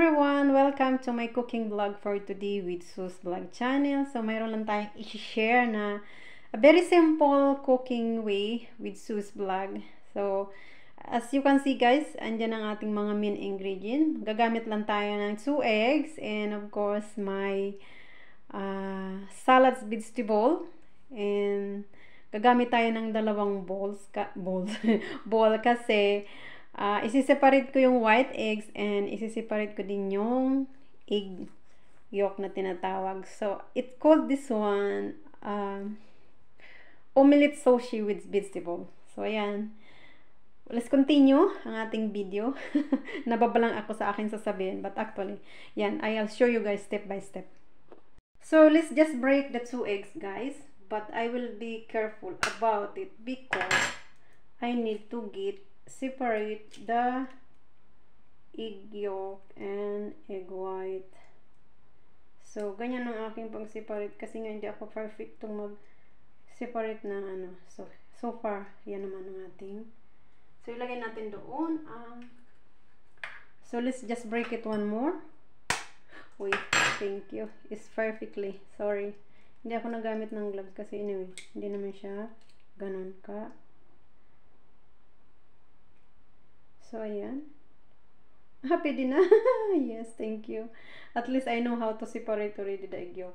everyone! Welcome to my cooking vlog for today with Sus Vlog Channel. So, mayroon lang tayong i-share na a very simple cooking way with Sus Vlog. So, as you can see guys, andyan ang ating mga main ingredient. Gagamit lang tayo ng 2 eggs and of course, my salad vegetable. And gagamit tayo ng dalawang bowl kasi isi-separate ko yung white eggs and isi-separate ko din yung egg yolk na tinatawag. So, it called this one omelette sushi with vegetable. So, ayan. Let's continue ang ating video. Nababalang ako sa akin sasabihin. But actually, yan. I'll show you guys step by step. So, let's just break the 2 eggs, guys. But I will be careful about it because I need to separate the egg yolk and egg white. So, ganyan ang aking pang-separate kasi nga hindi ako perfect itong mag-separate ng ano. So far, yan naman ang ating. So, ilagay natin doon. So, let's just break it one more. Wait, thank you. It's perfectly. Sorry. Hindi ako nagamit ng gloves kasi anyway, hindi naman siya ganun ka. So, ayan. Happy din na. Yes, thank you. At least I know how to separate already the egg yolk.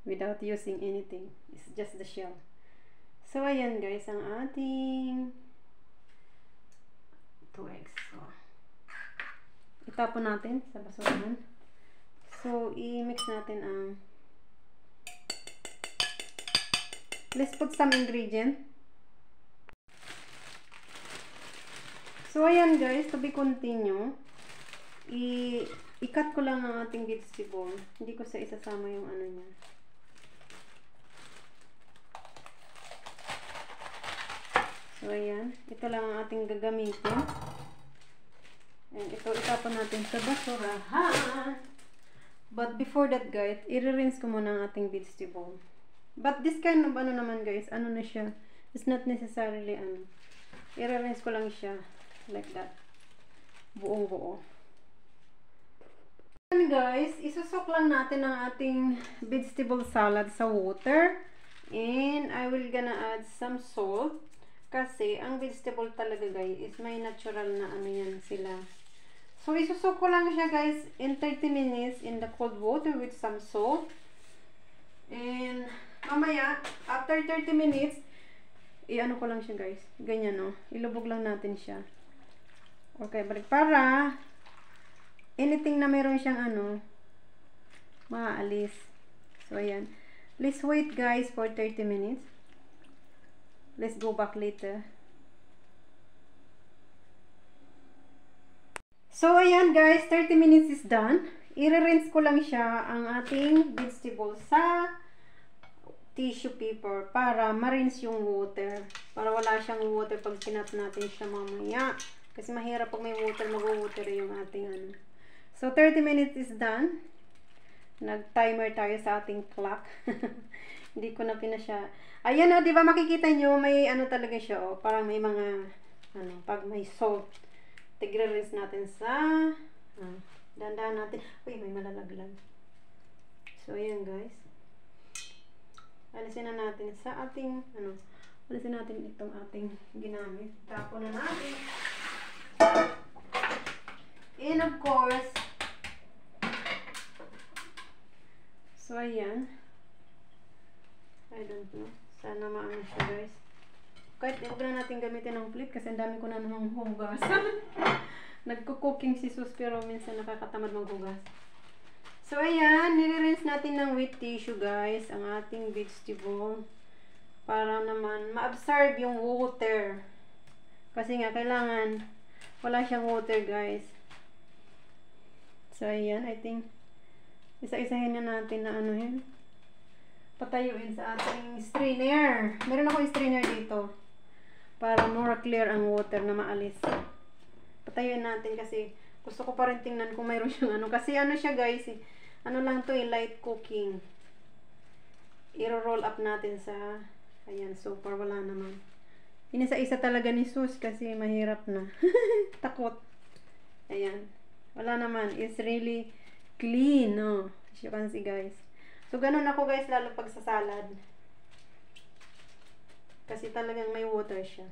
Without using anything. It's just the shell. So, ayan guys, ang ating 2 eggs. So, itapon natin sa basurahan. So, i-mix natin ang let's put some ingredient. So, ayan guys, to be continue, i-cut ko lang ang ating vegetable. Hindi ko sa isasama yung ano niya. So, ayan. Ito lang ang ating gagamitin. And ito, itapon natin sa basurahan. But before that guys, i-rinse ko muna ang ating vegetable. But this kind of ano naman guys, ano na siya. It's not necessarily ano. I-rinse ko lang siya. Like that. Buong-buo. And guys, isusok lang natin ang ating vegetable salad sa water. And I will gonna add some salt. Kasi ang vegetable talaga guys is may natural na ano yan sila. So isusok ko lang siya guys in 30 minutes in the cold water with some salt. And mamaya, after 30 minutes, i-ano ko lang siya guys. Ganyan no. Ilubog lang natin siya. Okay, balik para anything na meron siyang ano, maalis. So, ayan. Let's wait guys for 30 minutes. Let's go back later. So, ayan guys, 30 minutes is done. I-rinse ko lang siya ang ating vegetable sa tissue paper para ma-rinse yung water. Para wala siyang water pag sinat natin siya mamaya. Kasi mahirap pag may water, mag-water yung ating ano. So, 30 minutes is done. Nag-timer tayo sa ating clock. Hindi ko na pinasya. Ayan o, di ba makikita nyo, may ano talaga siya o. Parang may mga, ano, pag may salt. Tigre-rinse natin sa, dandahan natin. Uy, may malalaglag. So, ayan guys. Alisin na natin sa ating, ano, alisin natin itong ating ginamit. Tapon na natin. And of course, so ayan, I don't know, sana maano siya guys. Kahit huwag na natin gamitin ng plate kasi ang dami ko na namang hugas. Nagko-cooking si Sus pero minsan nakakatamad maghugas. So ayan, nire-rinse natin ng wet tissue guys ang ating vegetable para naman ma-absorb yung water. Kasi nga kailangan wala siyang water guys. So ayan, I think isa-isahin na natin na ano yun, patayuin sa ating strainer. Meron ako strainer dito para more clear ang water na maalis. Patayuin natin kasi gusto ko pa rin tingnan kung mayroon siyang ano. Kasi ano siya guys, ano lang to light cooking. I-roll up natin sa, ayan, so far wala naman. Inisa-isa talaga ni Sus kasi mahirap na. Takot. Ayan. Wala naman. It's really clean, no? As you can see, guys. So, ganun ako, guys, lalo pag sa salad. Kasi talagang may water siya.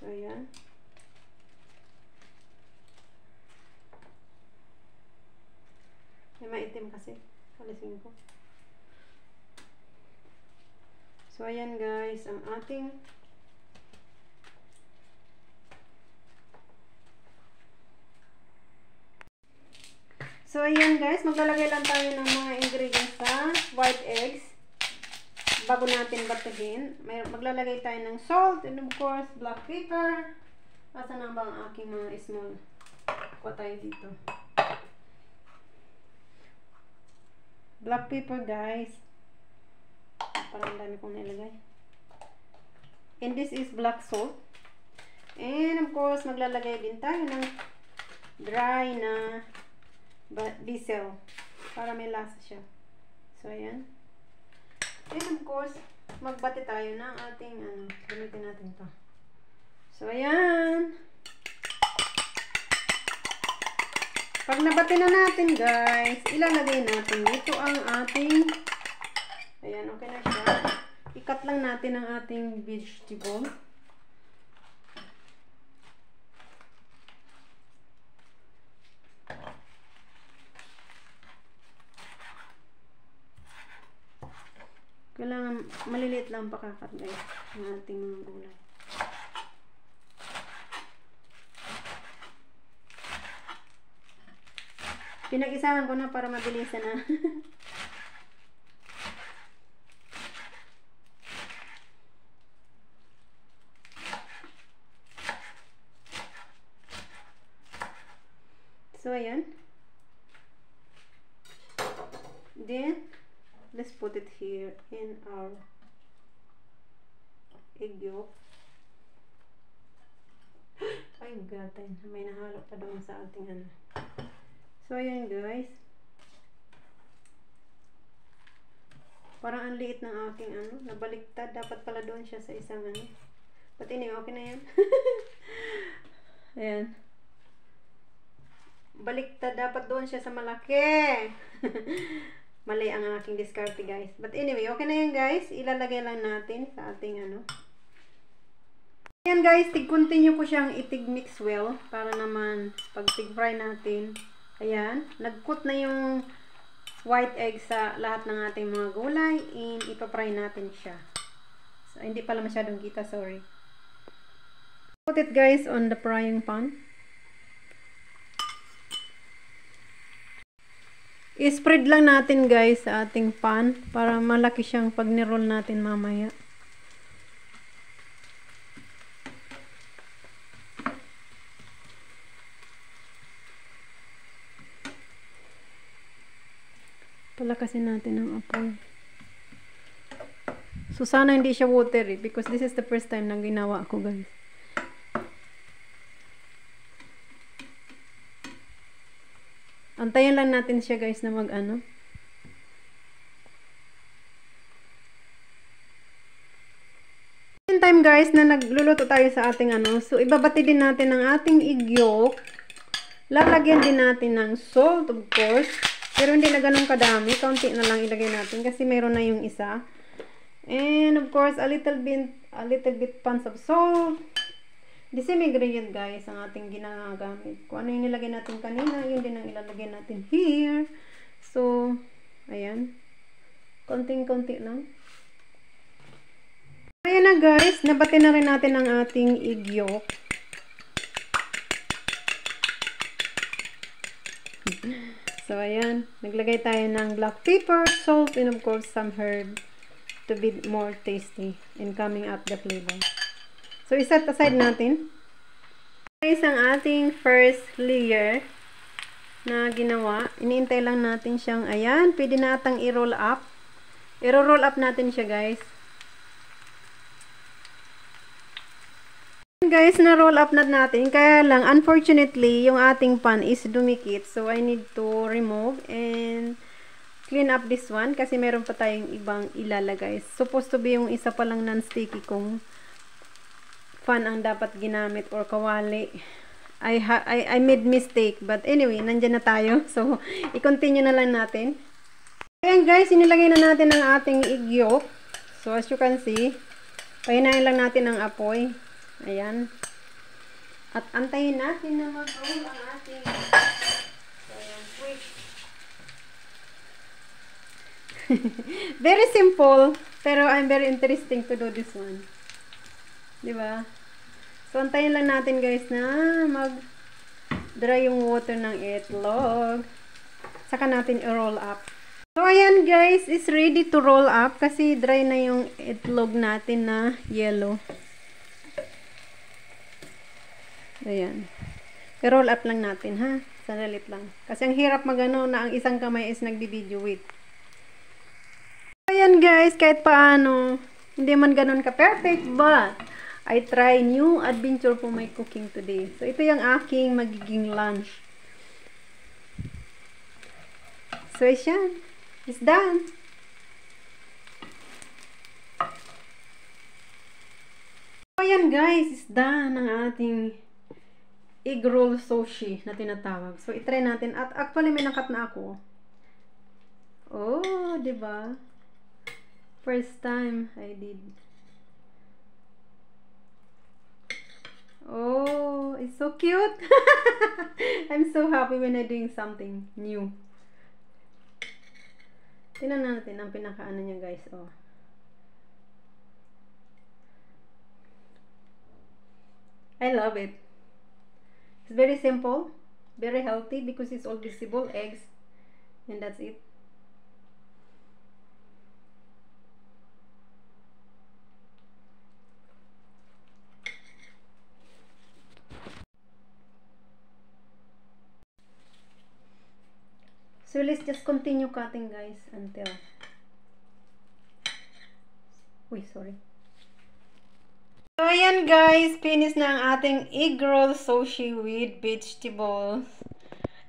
So, ayan. May maitim kasi. Kalisin ko. So, ayan guys, ang ating So, ayan guys, maglalagay lang tayo ng mga ingredients sa white eggs bago natin batagin. Maglalagay tayo ng salt and of course, black pepper. Asa na ba ang aking mga small? Kuha tayo dito. Black pepper guys. Parang dami kong nilagay. And this is black salt. And of course, maglalagay din tayo ng dry na basil para may lasa siya. So, ayan. And of course, magbati tayo ng ating gamitin natin to. So, ayan. Pag nabati na natin, guys, ilalagay natin dito ang ating, ayan, okay na siya. I-cut lang natin ang ating vegetable. Kailangan maliliit lang pakakat, guys, ang ating mga gulay. Pinag-isahan ko na para mabilisan na. So, ayan. Then, let's put it here in our egg yolk. Ay, gatan. May nahalo pa doon sa ating ano. So, ayan guys. Parang ang liit ng aking ano. Nabaliktad. Dapat pala doon siya sa isang ano. But anyway, okay na yan. Ayan. Baliktad. Dapat doon siya sa malaki. Mali ang aking diskarte guys. But anyway, okay na yan guys. Ilalagay lang natin sa ating ano. Ayan guys. Tig-continue ko siyang itig-mix well. Para naman pag tig-fry natin. Ayan, nag-coat na yung white egg sa lahat ng ating mga gulay and ipapry natin siya. So, hindi pala masyadong kita, sorry. Put it guys on the frying pan. I-spread lang natin guys sa ating pan para malaki siyang pag ni-roll natin mamaya. Palakasin natin ang apoy. So, sana hindi siya watery because this is the first time na ginawa ko guys. Antayin lang natin siya guys na mag-ano. Time guys na nagluluto tayo sa ating ano. So, ibabati din natin ang ating egg yolk. Lalagyan din natin ng salt of course. Pero hindi na ganun kadami. Kaunti na lang ilagay natin kasi mayroon na yung isa. And of course, a little bit pinch of salt. The same ingredient guys ang ating ginagamit. Kung ano yung nilagay natin kanina, yun din ang ilalagay natin here. So, ayan. Konting-konti lang. Ayan na guys, nabati na rin natin ang ating egg yolk. So, ayan. Naglagay tayo ng black pepper, salt, and of course, some herb to be more tasty in coming up the flavor. So, iset aside natin. Guys, ang ating first layer na ginawa. Iniintay lang natin siyang, ayan, pwede na atang i-roll up. I-roll up natin siya, guys. Guys, na-roll up na natin. Kaya lang, unfortunately, yung ating pan is dumikit. So, I need to remove and clean up this one kasi meron pa tayong ibang ilalagay. Supposed to be yung isa pa lang non-sticky kung fan ang dapat ginamit or kawali. I made mistake, but anyway, nandyan na tayo. So, i-continue na lang natin. Ayan guys, inilagay na natin ang ating egg yolk. So, as you can see, pahinayin lang natin ang apoy. Ayan. At antayin natin na mag-roll ang ating quick. Very simple, pero I'm very interesting to do this one. Diba? So, antayin lang natin guys na mag-dry yung water ng itlog. Saka natin i-roll up. So, ayan guys, is ready to roll up kasi dry na yung itlog natin na yellow. Ayan. I-roll up lang natin, ha? Sanalit lang. Kasi ang hirap magano na ang isang kamay is nagbi-video with. Ayan guys, kahit paano, hindi man ganun ka-perfect, but I try new adventure for my cooking today. So, ito yung aking magiging lunch. So, yan. It's done. So, ayan guys, it's done ang ating egg roll sushi na tinatawag. So, itry natin. At actually, may nakat na ako. Oh, diba? First time I did. Oh, it's so cute. I'm so happy when I'm doing something new. Tingnan natin ang pinakaano niya guys. Oh. I love it. It's very simple, very healthy because it's all visible eggs, and that's it. So let's just continue cutting guys until sorry. So ayan guys, finish na ang ating egg roll sushi with vegetables.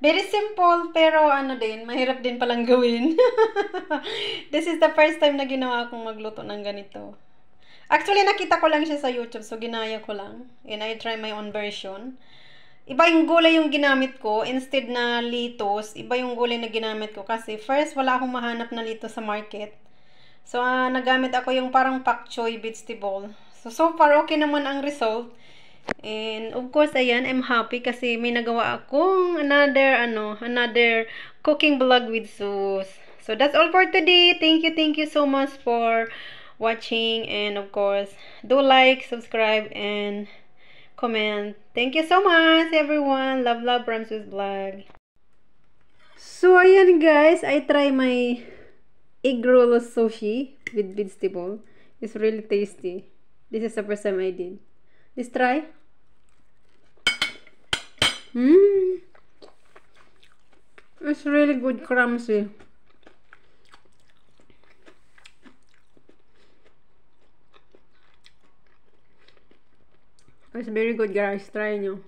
Very simple pero ano din, mahirap din palang gawin. This is the first time na ginawa kong magluto ng ganito. Actually nakita ko lang siya sa YouTube so ginaya ko lang and I try my own version. Iba yung gulay yung ginamit ko. Instead na litos, iba yung gulay na ginamit ko. Kasi first, wala akong mahanap na litos sa market. So, nagamit ako yung parang pak choy vegetable. So far, okay naman ang result. And, of course, ayan, I'm happy kasi may nagawa akong another cooking vlog with Sus. So, that's all for today. Thank you so much for watching. And, of course, do like, subscribe, and comment. Thank you so much everyone. Love from Sus Vlog. So ayan guys, I try my egg roll sushi with vegetable. It's really tasty. This is the first time I did. Let's try. It's really good crumbsy. It's very good guys. Try nyo.